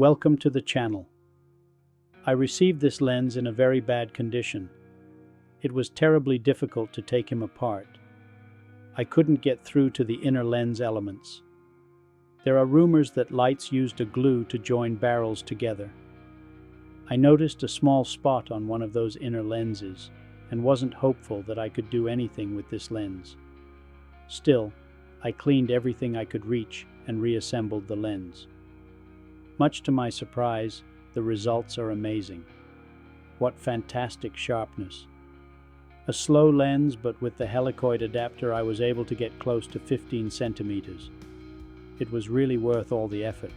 Welcome to the channel. I received this lens in a very bad condition. It was terribly difficult to take him apart. I couldn't get through to the inner lens elements. There are rumors that Leitz used a glue to join barrels together. I noticed a small spot on one of those inner lenses and wasn't hopeful that I could do anything with this lens. Still, I cleaned everything I could reach and reassembled the lens. Much to my surprise, the results are amazing. What fantastic sharpness. A slow lens, but with the helicoid adapter I was able to get close to 15 centimeters. It was really worth all the effort.